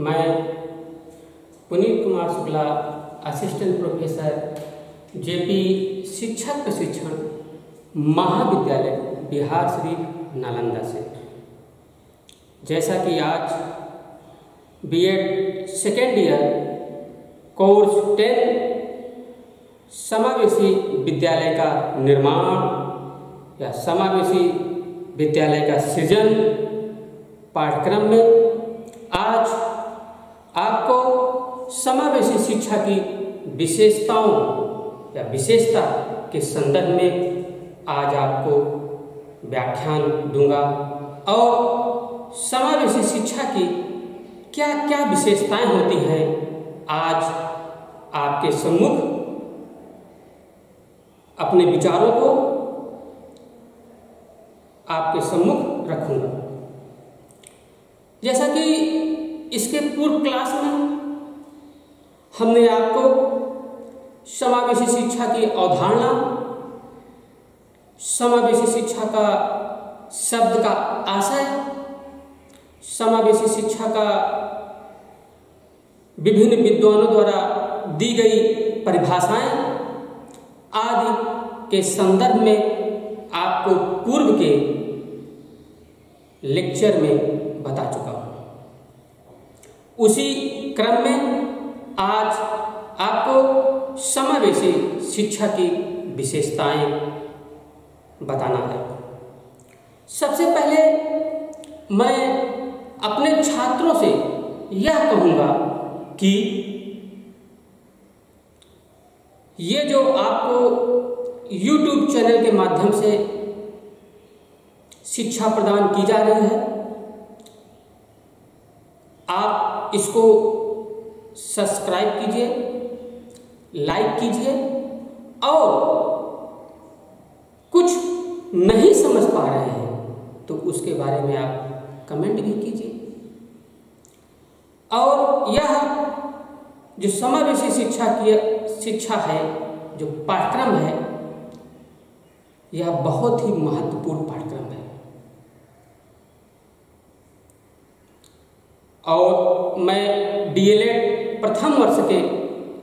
मैं Puneet Kumar Shukla, assistant professor JP शिक्षक प्रशिक्षण महाविद्यालय बिहार शरीफ नालंदा से। जैसा कि आज बीएड सेकेंड ईयर कोर्स 10 समावेशी विद्यालय का निर्माण या समावेशी विद्यालय का सृजन पाठ्यक्रम में आज आपको समावेशी शिक्षा की विशेषताओं या विशेषता के संदर्भ में आज आपको व्याख्यान दूंगा और समावेशी शिक्षा की क्या क्या विशेषताएं होती हैं आज आपके सम्मुख अपने विचारों को आपके सम्मुख रखूंगा। जैसा कि इसके पूर्व क्लास में हमने आपको समावेशी शिक्षा की अवधारणा, समावेशी शिक्षा का शब्द का आशय, समावेशी शिक्षा का विभिन्न विद्वानों द्वारा दी गई परिभाषाएं आदि के संदर्भ में आपको पूर्व के लेक्चर में बता चुका हूं। उसी क्रम में आज आपको समावेशी शिक्षा की विशेषताएं बताना है। सबसे पहले मैं अपने छात्रों से यह कहूंगा कि ये जो आपको YouTube चैनल के माध्यम से शिक्षा प्रदान की जा रही है, आप इसको सब्सक्राइब कीजिए, लाइक कीजिए और कुछ नहीं समझ पा रहे हैं तो उसके बारे में आप कमेंट भी कीजिए। और यह जो समावेशी शिक्षा है, जो पाठ्यक्रम है, यह बहुत ही महत्वपूर्ण पाठ्यक्रम है। और मैं डीएलएड प्रथम वर्ष के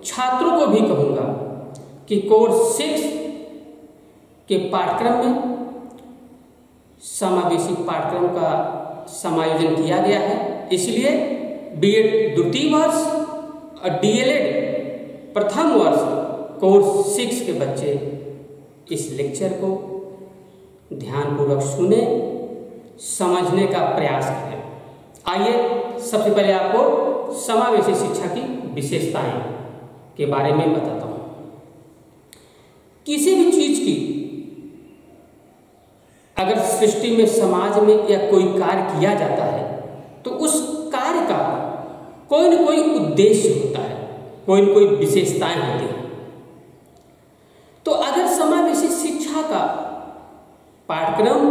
छात्रों को भी कहूँगा कि कोर्स 6 के पाठ्यक्रम में समावेशी पाठ्यक्रम का समायोजन किया गया है। इसलिए बीएड द्वितीय वर्ष और डीएलएड प्रथम वर्ष कोर्स 6 के बच्चे इस लेक्चर को ध्यानपूर्वक सुने, समझने का प्रयास करें। आइए सबसे पहले आपको समावेशी शिक्षा की विशेषताएं के बारे में बताता हूं। किसी भी चीज की अगर सृष्टि में, समाज में या कोई कार्य किया जाता है तो उस कार्य का कोई न कोई उद्देश्य होता है, कोई न कोई विशेषताएं होती हैं। तो अगर समावेशी शिक्षा का पाठ्यक्रम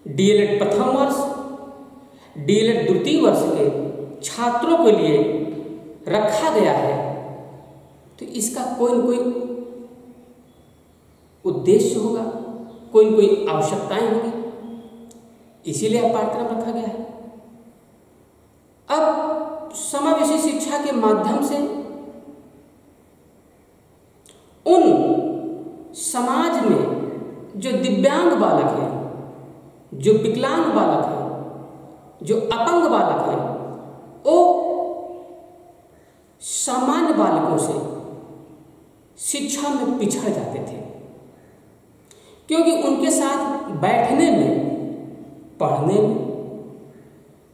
डीएलएड प्रथम वर्ष, डीएलएड द्वितीय वर्ष के छात्रों के लिए रखा गया है तो इसका कोई न कोई उद्देश्य होगा, कोई न कोई आवश्यकताएं होगी, इसीलिए पाठ्यक्रम रखा गया है। अब समावेशी शिक्षा के माध्यम से उन समाज में जो दिव्यांग बालक है, जो विकलांग बालक है, जो अपंग बालक है, वो सामान्य बालकों से शिक्षा में पिछड़ जाते थे, क्योंकि उनके साथ बैठने में, पढ़ने में,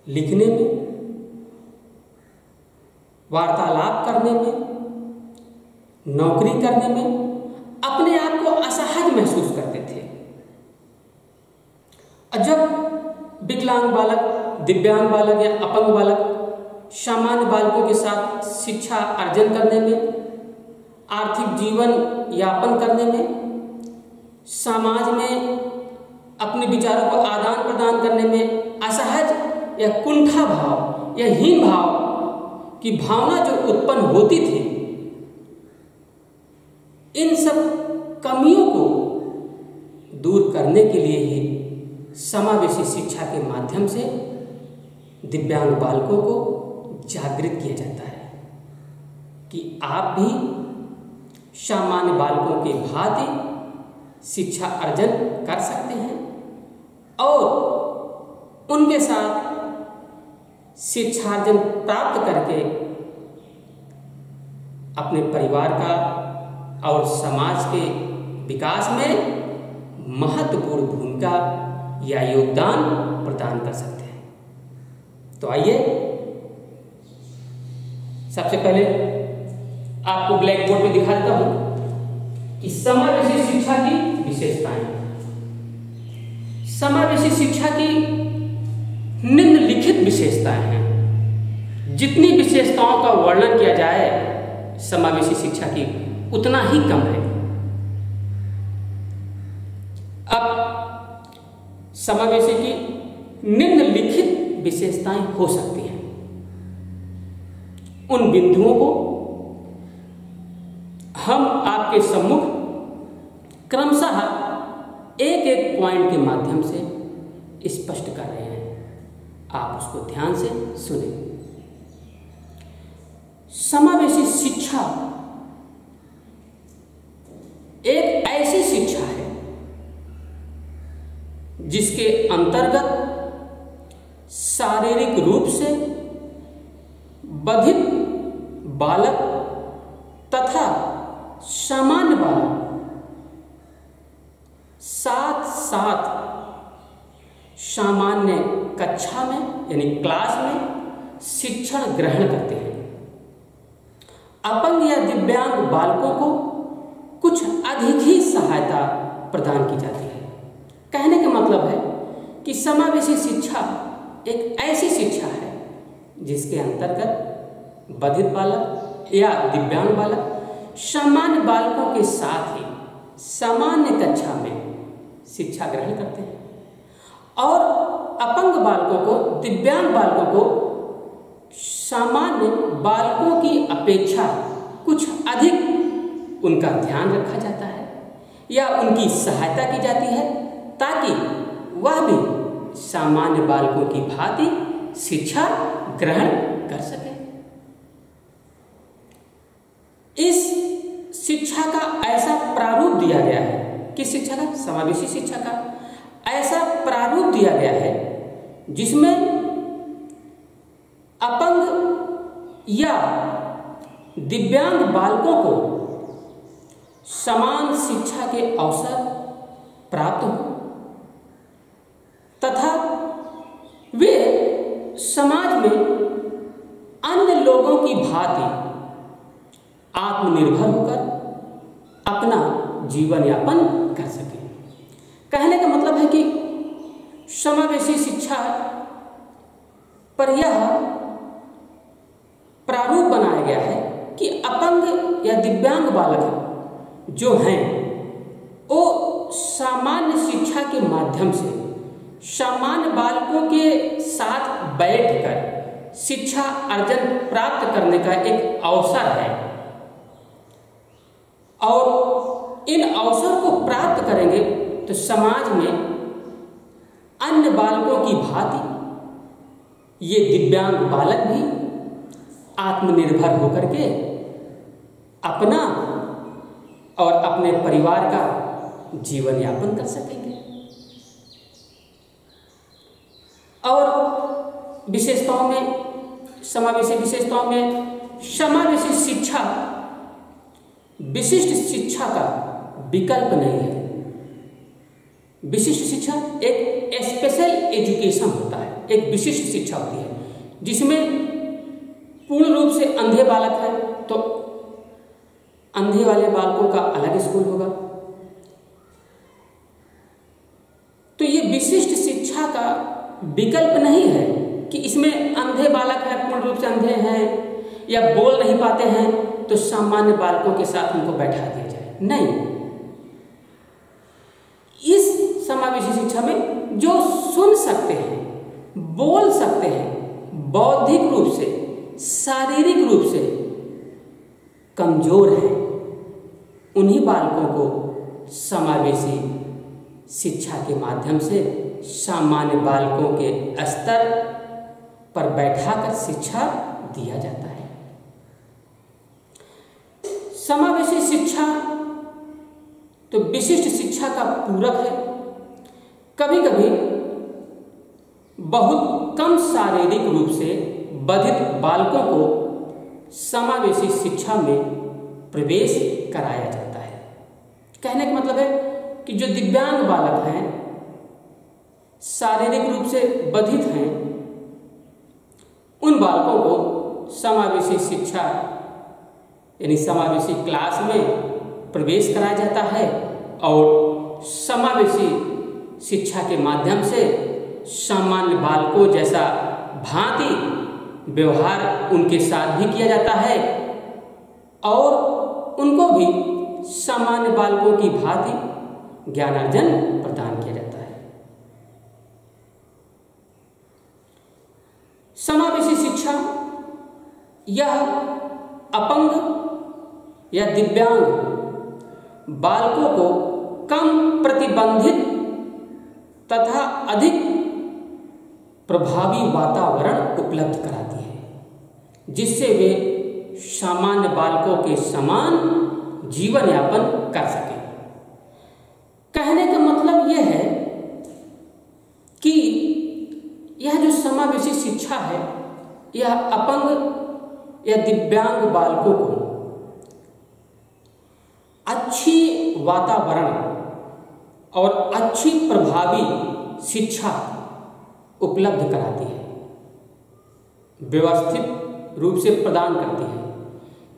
लिखने में, वार्तालाप करने में, नौकरी करने में अपने आप को असहज महसूस करते थे। और जब विकलांग बालक, दिव्यांग बालक या अपंग बालक सामान्य बालकों के साथ शिक्षा अर्जन करने में, आर्थिक जीवन यापन करने में, समाज में अपने विचारों को आदान प्रदान करने में असहज या कुंठा भाव या हीन भाव की भावना जो उत्पन्न होती थी, इन सब कमियों को दूर करने के लिए ही समावेशी शिक्षा के माध्यम से दिव्यांग बालकों को जागृत किया जाता है कि आप भी सामान्य बालकों के भांति शिक्षा अर्जन कर सकते हैं और उनके साथ शिक्षार्जन प्राप्त करके अपने परिवार का और समाज के विकास में महत्वपूर्ण भूमिका या योगदान प्रदान कर सकते हैं। तो आइए सबसे पहले आपको ब्लैक बोर्ड पे दिखा देता हूं कि समावेशी शिक्षा की विशेषताएं। समावेशी शिक्षा की निम्नलिखित विशेषताएं हैं। जितनी विशेषताओं का वर्णन किया जाए समावेशी शिक्षा की उतना ही कम है। अब समावेशी की निम्नलिखित विशेषताएं हो सकती हैं। उन बिंदुओं को हम आपके सम्मुख क्रमशः एक एक पॉइंट के माध्यम से स्पष्ट कर रहे हैं। आप उसको ध्यान से सुनें। समावेशी शिक्षा एक ऐसी शिक्षा है जिसके अंतर्गत शारीरिक रूप से बधिर बालक तथा सामान्य बालक साथ साथ सामान्य कक्षा में यानी क्लास में शिक्षण ग्रहण करते हैं। अपंग या दिव्यांग बालकों को कुछ अधिक ही सहायता प्रदान की जाती है। कहने का मतलब है कि समावेशी शिक्षा एक ऐसी शिक्षा है जिसके अंतर्गत बधिर बालक या दिव्यांग बालक सामान्य बालकों के साथ ही सामान्य कक्षा में शिक्षा ग्रहण करते हैं और अपंग बालकों को, दिव्यांग बालकों को सामान्य बालकों की अपेक्षा कुछ अधिक उनका ध्यान रखा जाता है या उनकी सहायता की जाती है ताकि वह भी सामान्य बालकों की भांति शिक्षा ग्रहण कर सके। इस शिक्षा का ऐसा प्रारूप दिया गया है कि शिक्षा का, समावेशी शिक्षा का ऐसा प्रारूप दिया गया है जिसमें अपंग या दिव्यांग बालकों को समान शिक्षा के अवसर प्राप्त हो तथा वे समाज में अन्य लोगों की भांति आत्मनिर्भर होकर अपना जीवन यापन कर सके। कहने का मतलब है कि समावेशी शिक्षा पर यह प्रारूप बनाया गया है कि अपंग या दिव्यांग बालक जो हैं वो सामान्य शिक्षा के माध्यम से सामान्य बालकों के साथ बैठकर शिक्षा अर्जन प्राप्त करने का एक अवसर है और इन अवसर को प्राप्त करेंगे तो समाज में अन्य बालकों की भांति ये दिव्यांग बालक भी आत्मनिर्भर होकर के अपना और अपने परिवार का जीवन यापन कर सकेंगे। और विशेषताओं में, समावेशी विशेषताओं में, समावेशी शिक्षा विशिष्ट शिक्षा का विकल्प नहीं है। विशिष्ट शिक्षा एक स्पेशल एजुकेशन होता है, एक विशिष्ट शिक्षा होती है जिसमें पूर्ण रूप से अंधे बालक है तो अंधे वाले बालकों का अलग स्कूल होगा। तो ये विशिष्ट शिक्षा का विकल्प नहीं है कि इसमें अंधे बालक है, पूर्ण रूप से अंधे हैं या बोल नहीं पाते हैं तो सामान्य बालकों के साथ उनको बैठा दिया जाए। नहीं, इस समावेशी शिक्षा में जो सुन सकते हैं, बोल सकते हैं, बौद्धिक रूप से, शारीरिक रूप से कमजोर हैं, उन्हीं बालकों को समावेशी शिक्षा के माध्यम से सामान्य बालकों के स्तर पर बैठाकर शिक्षा दिया जाता है। समावेशी शिक्षा तो विशिष्ट शिक्षा का पूरक है। कभी कभी बहुत कम शारीरिक रूप से बाधित बालकों को समावेशी शिक्षा में प्रवेश कराया जाता है। कहने का मतलब है कि जो दिव्यांग बालक हैं, शारीरिक रूप से बाधित हैं, उन बालकों को समावेशी शिक्षा यानी समावेशी क्लास में प्रवेश कराया जाता है और समावेशी शिक्षा के माध्यम से सामान्य बालकों जैसा भांति व्यवहार उनके साथ भी किया जाता है और उनको भी सामान्य बालकों की भांति ज्ञानार्जन प्रदान किया जाता है। समावेशी शिक्षा यह अपंग या दिव्यांग बालकों को कम प्रतिबंधित तथा अधिक प्रभावी वातावरण उपलब्ध कराती है, जिससे वे सामान्य बालकों के समान जीवन यापन कर सकें। कहने का मतलब यह है कि यह जो समावेशी शिक्षा है, यह अपंग या दिव्यांग बालकों को अच्छी वातावरण और अच्छी प्रभावी शिक्षा उपलब्ध कराती है, व्यवस्थित रूप से प्रदान करती है,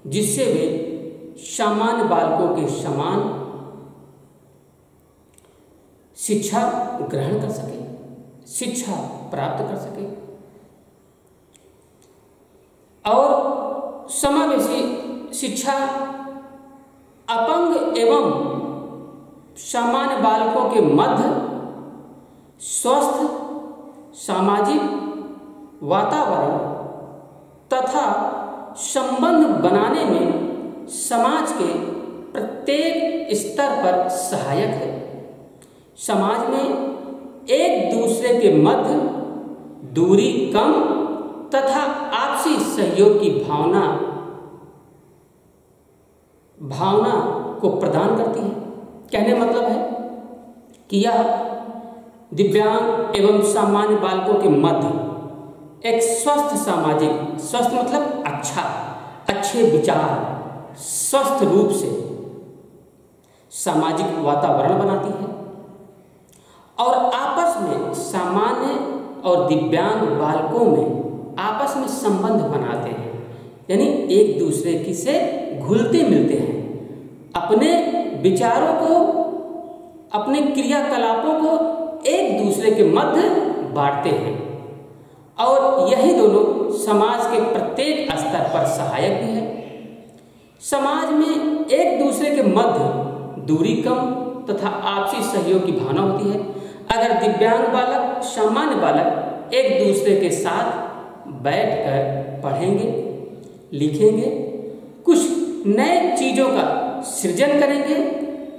जिससे वे सामान्य बालकों के समान शिक्षा ग्रहण कर सके, शिक्षा प्राप्त कर सके। और समावेशी शिक्षा अपंग एवं सामान्य बालकों के मध्य स्वस्थ सामाजिक वातावरण तथा संबंध बनाने में समाज के प्रत्येक स्तर पर सहायक है। समाज में एक दूसरे के मध्य दूरी कम तथा आपसी सहयोग की भावना को प्रदान करती है। कहने मतलब है कि यह दिव्यांग एवं सामान्य बालकों के मध्य एक स्वस्थ सामाजिक, स्वस्थ मतलब अच्छा, अच्छे विचार, स्वस्थ रूप से सामाजिक वातावरण बनाती है और आपस में सामान्य और दिव्यांग बालकों में आपस में संबंध बनाते हैं, यानी एक दूसरे की से घुलते मिलते हैं, अपने विचारों को, अपने क्रियाकलापों को एक दूसरे के मध्य बांटते हैं और यही दोनों समाज के प्रत्येक स्तर पर सहायक भी है। समाज में एक दूसरे के मध्य दूरी कम तथा आपसी सहयोग की भावना होती है। अगर दिव्यांग बालक, सामान्य बालक एक दूसरे के साथ बैठकर पढ़ेंगे, लिखेंगे, कुछ नए चीज़ों का सृजन करेंगे,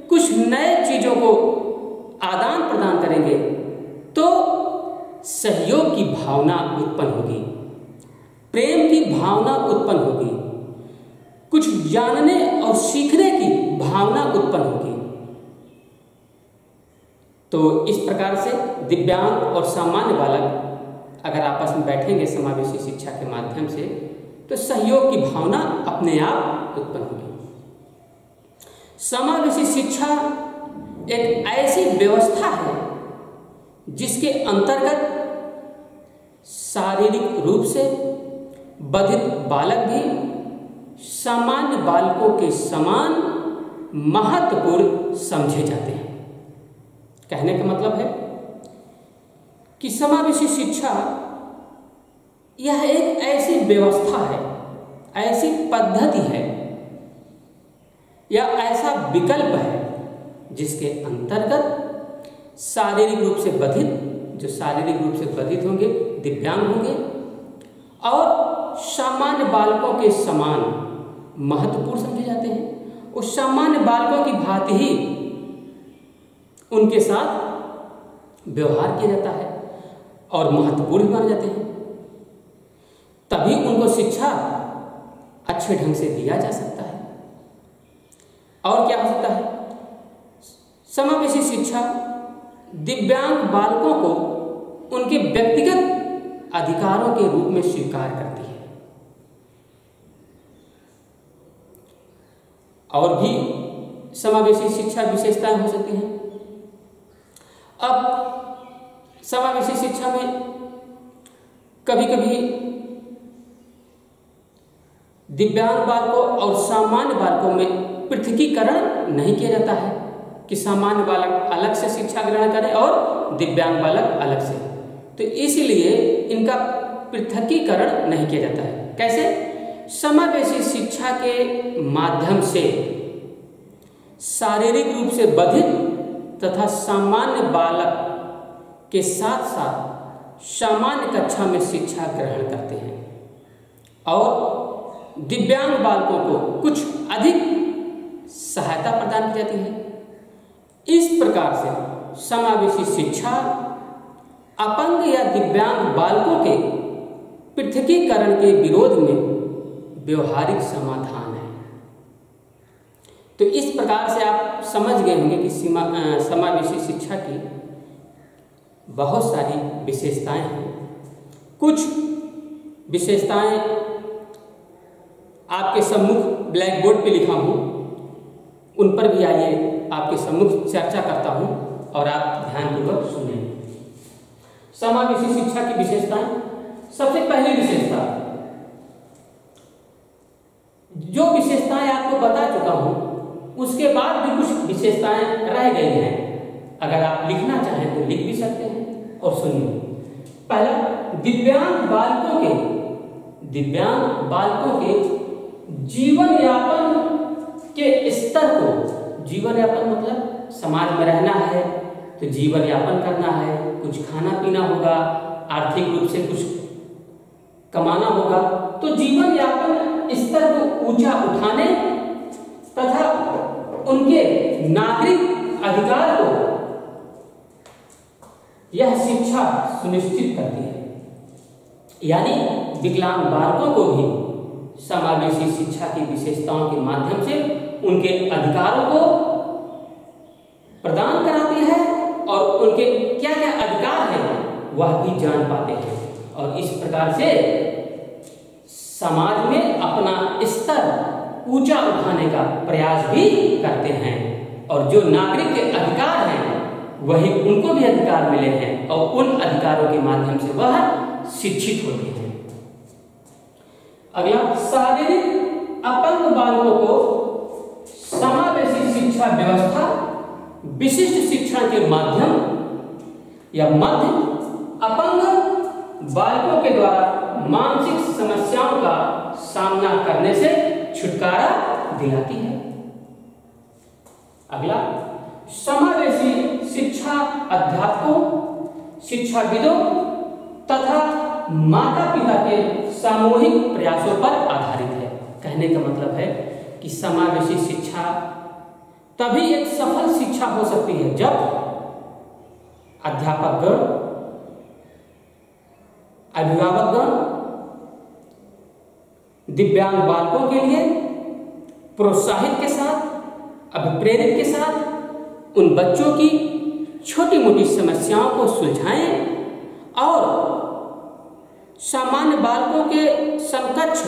कुछ नए चीज़ों को आदान प्रदान करेंगे, तो सहयोग की भावना उत्पन्न होगी, प्रेम की भावना उत्पन्न होगी, कुछ जानने और सीखने की भावना उत्पन्न होगी। तो इस प्रकार से दिव्यांग और सामान्य बालक अगर आपस में बैठेंगे समावेशी शिक्षा के माध्यम से, तो सहयोग की भावना अपने आप उत्पन्न होगी। समावेशी शिक्षा एक ऐसी व्यवस्था है जिसके अंतर्गत शारीरिक रूप से बाधित बालक भी सामान्य बालकों के समान महत्वपूर्ण समझे जाते हैं। कहने का मतलब है कि समावेशी शिक्षा यह एक ऐसी व्यवस्था है, ऐसी पद्धति है या ऐसा विकल्प है जिसके अंतर्गत शारीरिक रूप से बाधित, जो शारीरिक रूप से बाधित होंगे, दिव्यांग होंगे और सामान्य बालकों के समान महत्वपूर्ण समझे जाते हैं। उस सामान्य बालकों की भांति ही उनके साथ व्यवहार किया जाता है और महत्वपूर्ण माने जाते हैं। तभी उनको शिक्षा अच्छे ढंग से दिया जा सकता है। और क्या हो सकता है? समावेशी शिक्षा दिव्यांग बालकों को उनके व्यक्तिगत अधिकारों के रूप में स्वीकार करती है। और भी समावेशी शिक्षा विशेषताएं हो सकती हैं। अब समावेशी शिक्षा में कभी कभी दिव्यांग बालकों और सामान्य बालकों में पृथकीकरण नहीं किया जाता है कि सामान्य बालक अलग से शिक्षा ग्रहण करें और दिव्यांग बालक अलग से, तो इसलिए इनका पृथकीकरण नहीं किया जाता है। कैसे? समावेशी शिक्षा के माध्यम से शारीरिक रूप से बधिर तथा सामान्य बालक के साथ साथ सामान्य कक्षा में शिक्षा ग्रहण करते हैं और दिव्यांग बालकों को कुछ अधिक सहायता प्रदान की जाती है। इस प्रकार से समावेशी शिक्षा अपंग या दिव्यांग बालकों के पृथकीकरण के विरोध में व्यवहारिक समाधान है। तो इस प्रकार से आप समझ गए होंगे कि समावेशी शिक्षा की बहुत सारी विशेषताएं हैं। कुछ विशेषताएं आपके सम्मुख ब्लैक बोर्ड पे लिखा हूँ, उन पर भी आइए आपके सम्मुख चर्चा करता हूँ और आप ध्यानपूर्वक सुनें। समावेशी शिक्षा की विशेषताएं। सबसे पहली विशेषता, जो विशेषताएं आपको बता चुका हूं उसके बाद भी कुछ विशेषताएं रह गई हैं। अगर आप लिखना चाहें तो लिख भी सकते हैं और सुनिए। पहला, दिव्यांग बालकों के जीवन यापन के स्तर को, जीवन यापन मतलब समाज में रहना है तो जीवन यापन करना है, कुछ खाना पीना होगा, आर्थिक रूप से कुछ कमाना होगा, तो जीवन यापन स्तर को ऊंचा उठाने तथा उनके नागरिक अधिकार को यह शिक्षा सुनिश्चित करती है। यानी विकलांग बालकों को भी समावेशी शिक्षा की विशेषताओं के माध्यम से उनके अधिकारों को प्रदान कराती है और उनके क्या क्या अधिकार हैं वह भी जान पाते हैं और इस प्रकार से समाज में अपना स्तर ऊंचा उठाने का प्रयास भी करते हैं और जो नागरिक के अधिकार हैं वही उनको भी अधिकार मिले हैं और उन अधिकारों के माध्यम से वह शिक्षित होते हैं। अगला, शारीरिक अपंग बालकों को समावेशी शिक्षा व्यवस्था विशिष्ट शिक्षण के माध्यम या मध्य अपंग बालकों के द्वारा मानसिक समस्याओं का सामना करने से छुटकारा दिलाती है। अगला, समावेशी शिक्षा अध्यापकों, शिक्षाविदों तथा माता पिता के सामूहिक प्रयासों पर आधारित है। कहने का मतलब है कि समावेशी शिक्षा तभी एक सफल शिक्षा हो सकती है जब अध्यापकगण, अभिभावकगण दिव्यांग बालकों के लिए प्रोत्साहित के साथ, अभिप्रेरित के साथ उन बच्चों की छोटी मोटी समस्याओं को सुलझाएं और सामान्य बालकों के समकक्ष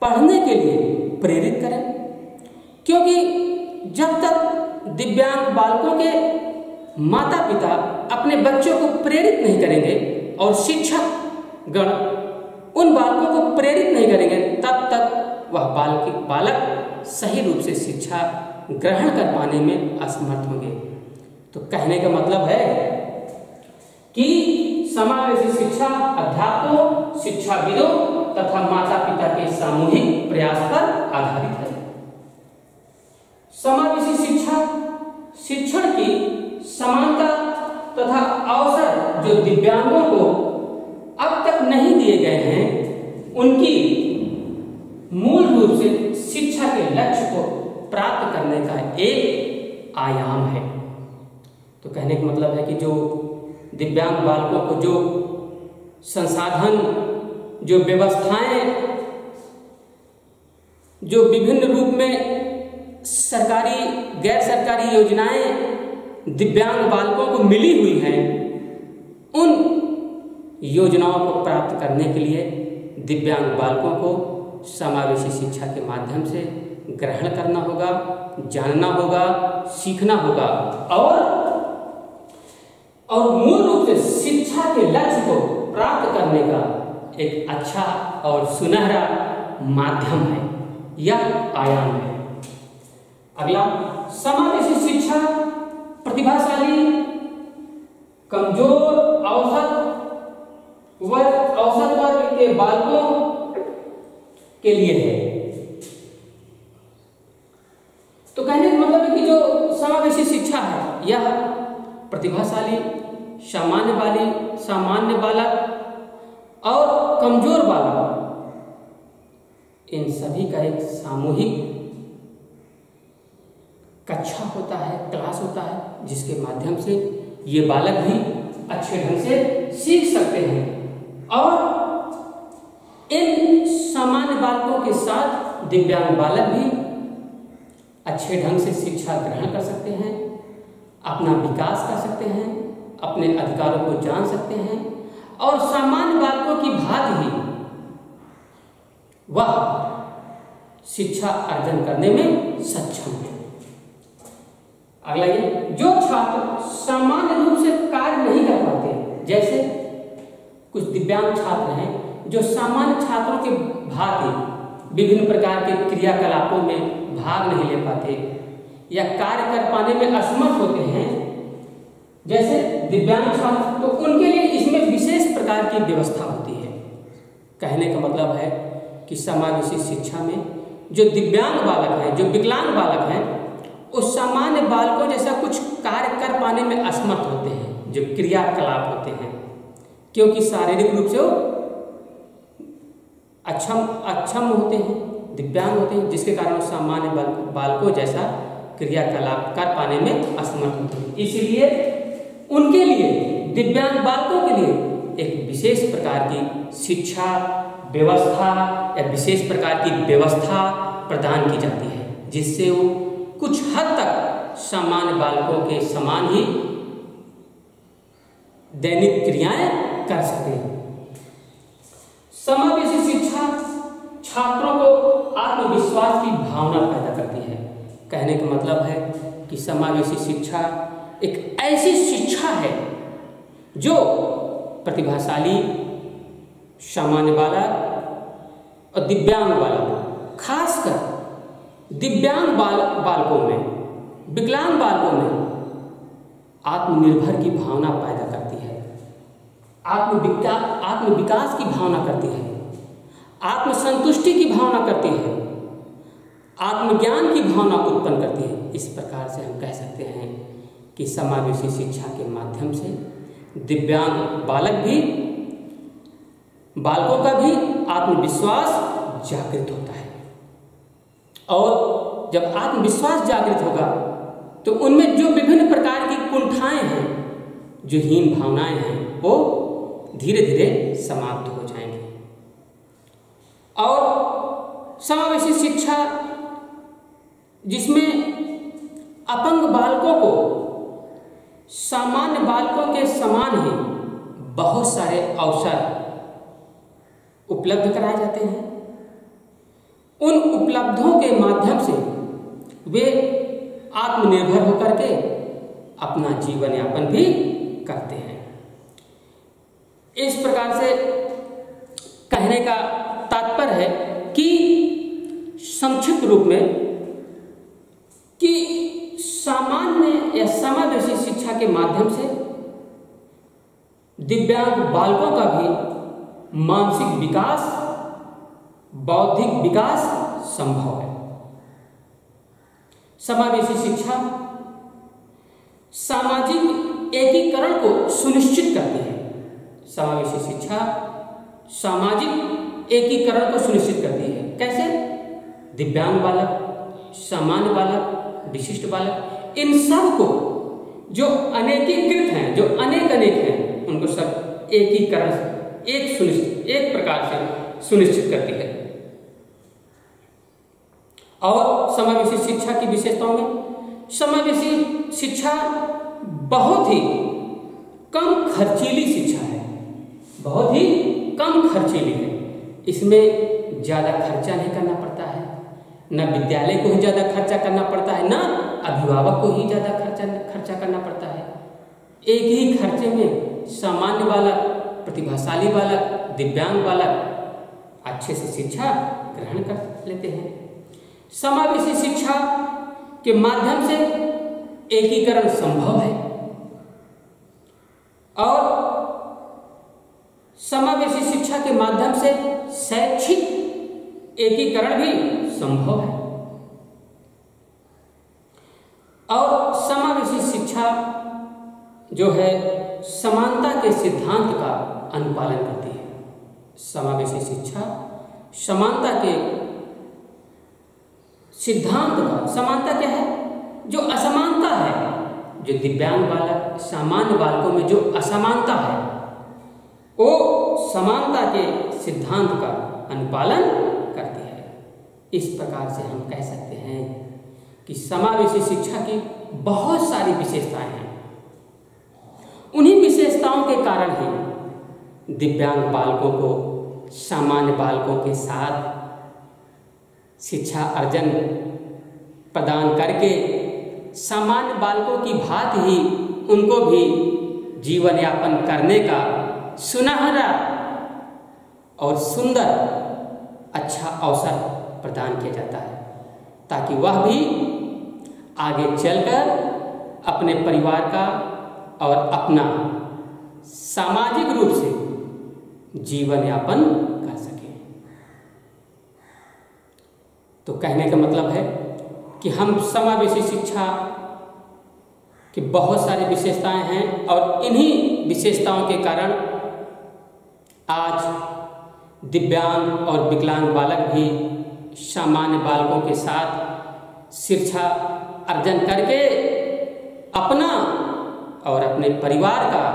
पढ़ने के लिए प्रेरित करें। क्योंकि जब तक दिव्यांग बालकों के माता पिता अपने बच्चों को प्रेरित नहीं करेंगे और शिक्षक गण उन बालकों को प्रेरित नहीं करेंगे तब तक वह बालक सही रूप से शिक्षा ग्रहण कर पाने में असमर्थ होंगे। तो कहने का मतलब है कि समावेशी शिक्षा अध्यापकों, शिक्षाविदों तथा माता पिता के सामूहिक प्रयास पर आधारित है। समावेशी शिक्षा शिक्षण की समानता तथा अवसर जो दिव्यांगों को अब तक नहीं दिए गए हैं उनकी मूल रूप से शिक्षा के लक्ष्य को प्राप्त करने का एक आयाम है। तो कहने का मतलब है कि जो दिव्यांग बालकों को जो संसाधन जो व्यवस्थाएं, जो विभिन्न रूप में सरकारी गैर सरकारी योजनाएं दिव्यांग बालकों को मिली हुई हैं, उन योजनाओं को प्राप्त करने के लिए दिव्यांग बालकों को समावेशी शिक्षा के माध्यम से ग्रहण करना होगा, जानना होगा, सीखना होगा और मूल रूप से शिक्षा के लक्ष्य को प्राप्त करने का एक अच्छा और सुनहरा माध्यम है, यह आयाम है। अगला, समावेशी शिक्षा प्रतिभाशाली, कमजोर, औसत वर्ग के बालकों के लिए है। तो कहने का मतलब है कि जो समावेशी शिक्षा है यह प्रतिभाशाली, सामान्य बालक और कमजोर बालक, इन सभी का एक सामूहिक कक्षा होता है, क्लास होता है, जिसके माध्यम से ये बालक भी अच्छे ढंग से सीख सकते हैं और इन सामान्य बालकों के साथ दिव्यांग बालक भी अच्छे ढंग से शिक्षा ग्रहण कर सकते हैं, अपना विकास कर सकते हैं, अपने अधिकारों को जान सकते हैं और सामान्य बालकों की भांति ही वह शिक्षा अर्जन करने में सक्षम है। अगला, ये जो छात्र सामान्य रूप से कार्य नहीं कर पाते, जैसे कुछ दिव्यांग छात्र हैं जो सामान्य छात्रों के भांति विभिन्न प्रकार के क्रियाकलापों में भाग नहीं ले पाते या कार्य कर पाने में असमर्थ होते हैं, जैसे दिव्यांग छात्र, तो उनके लिए इसमें विशेष प्रकार की व्यवस्था होती है। कहने का मतलब है कि समावेशी शिक्षा में जो दिव्यांग बालक हैं, जो विकलांग बालक हैं, उस सामान्य बालकों जैसा कुछ कार्य कर पाने में असमर्थ होते हैं, जो क्रियाकलाप होते हैं, क्योंकि शारीरिक रूप से वो अक्षम होते हैं, दिव्यांग होते हैं, जिसके कारण सामान्य बालकों जैसा क्रियाकलाप कर पाने में असमर्थ होते हैं। इसलिए उनके लिए, दिव्यांग बालकों के लिए एक विशेष प्रकार की शिक्षा व्यवस्था या विशेष प्रकार की व्यवस्था प्रदान की जाती है, जिससे वो कुछ हद तक सामान्य बालकों के समान ही दैनिक क्रियाएं कर सकें। समावेशी शिक्षा छात्रों को आत्मविश्वास की भावना पैदा करती है। कहने का मतलब है कि समावेशी शिक्षा एक ऐसी शिक्षा है जो प्रतिभाशाली, सामान्य बालक और दिव्यांग बालक, खासकर दिव्यांग बालकों में, विकलांग बालकों में आत्मनिर्भर की भावना पैदा करती है, आत्मविकास की भावना करती है, आत्मसंतुष्टि की भावना करती है, आत्मज्ञान की भावना उत्पन्न करती है। इस प्रकार से हम कह सकते हैं कि समावेशी शिक्षा के माध्यम से दिव्यांग बालकों का भी आत्मविश्वास जागृत होता है और जब आत्मविश्वास जागृत होगा तो उनमें जो विभिन्न प्रकार की कुंठाएं हैं, जो हीन भावनाएं हैं, वो धीरे धीरे समाप्त हो जाएंगी। और समावेशी शिक्षा जिसमें अपंग बालकों को सामान्य बालकों के समान ही बहुत सारे अवसर उपलब्ध कराए जाते हैं, उन उपलब्धों के माध्यम से वे आत्मनिर्भर होकर के अपना जीवन यापन भी करते हैं। इस प्रकार से कहने का तात्पर्य है कि संक्षिप्त रूप में कि सामान्य या समावेशी शिक्षा के माध्यम से दिव्यांग बालकों का भी मानसिक विकास, बौद्धिक विकास संभव है। समावेशी शिक्षा सामाजिक एकीकरण को सुनिश्चित करती है। समावेशी शिक्षा सामाजिक एकीकरण को सुनिश्चित करती है। कैसे? दिव्यांग बालक, सामान्य बालक, विशिष्ट बालक, इन सब को जो अनेकीकृत हैं, जो अनेक हैं, उनको सब एक प्रकार से सुनिश्चित करती है। और समावेशी शिक्षा की विशेषताओं में, समावेशी शिक्षा बहुत ही कम खर्चीली शिक्षा है, बहुत ही कम खर्चीली है। इसमें ज़्यादा खर्चा नहीं करना पड़ता है, न विद्यालय को ही ज़्यादा खर्चा करना पड़ता है, न अभिभावक को ही ज़्यादा खर्चा करना पड़ता है। एक ही खर्चे में सामान्य बालक, प्रतिभाशाली बालक, दिव्यांग बालक अच्छे से शिक्षा ग्रहण कर लेते हैं। समावेशी शिक्षा के माध्यम से एकीकरण संभव है और समावेशी शिक्षा के माध्यम से शैक्षिक एकीकरण भी संभव है। और समावेशी शिक्षा जो है समानता के सिद्धांत का अनुपालन करती है। समावेशी शिक्षा समानता के सिद्धांत का, समानता क्या है? जो असमानता है, जो दिव्यांग बालक सामान्य बालकों में जो असमानता है, वो समानता के सिद्धांत का अनुपालन करती है। इस प्रकार से हम कह सकते हैं कि समावेशी शिक्षा की बहुत सारी विशेषताएं हैं। उन्हीं विशेषताओं के कारण ही दिव्यांग बालकों को सामान्य बालकों के साथ शिक्षा अर्जन प्रदान करके सामान्य बालकों की भांति ही उनको भी जीवन यापन करने का सुनहरा और सुंदर अच्छा अवसर प्रदान किया जाता है, ताकि वह भी आगे चलकर अपने परिवार का और अपना सामाजिक रूप से जीवन यापन कर सके। तो कहने का मतलब है कि हम समावेशी शिक्षा की बहुत सारी विशेषताएं हैं और इन्हीं विशेषताओं के कारण आज दिव्यांग और विकलांग बालक भी सामान्य बालकों के साथ शिक्षा अर्जन करके अपना और अपने परिवार का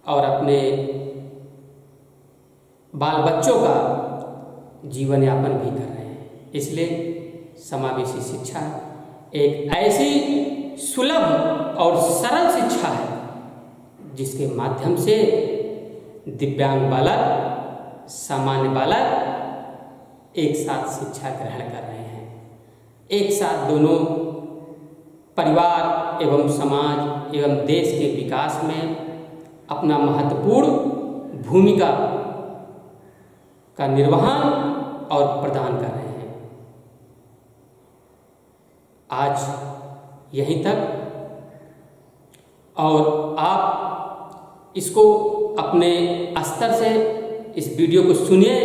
और अपने बाल बच्चों का जीवन यापन भी कर रहे हैं। इसलिए समावेशी शिक्षा एक ऐसी सुलभ और सरल शिक्षा है जिसके माध्यम से दिव्यांग बालक सामान्य बालक एक साथ शिक्षा ग्रहण कर रहे हैं। एक साथ दोनों परिवार एवं समाज एवं देश के विकास में अपना महत्वपूर्ण भूमिका का निर्वहन और प्रदान कर रहे हैं। आज यहीं तक, और आप इसको अपने स्तर से इस वीडियो को सुनिए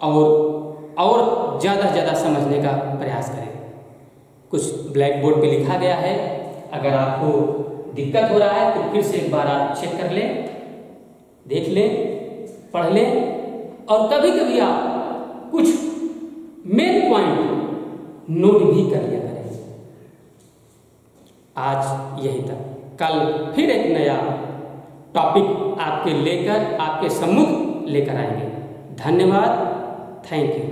और ज़्यादा से ज़्यादा समझने का प्रयास करें। कुछ ब्लैक बोर्ड पे लिखा गया है, अगर आपको दिक्कत हो रहा है तो फिर से एक बार आप चेक कर लें, देख लें, पढ़ लें और कभी कभी आप कुछ मेन पॉइंट नोट भी कर लिया करें। आज यहीं तक, कल फिर एक नया टॉपिक आपके सम्मुख लेकर आएंगे। धन्यवाद, थैंक यू।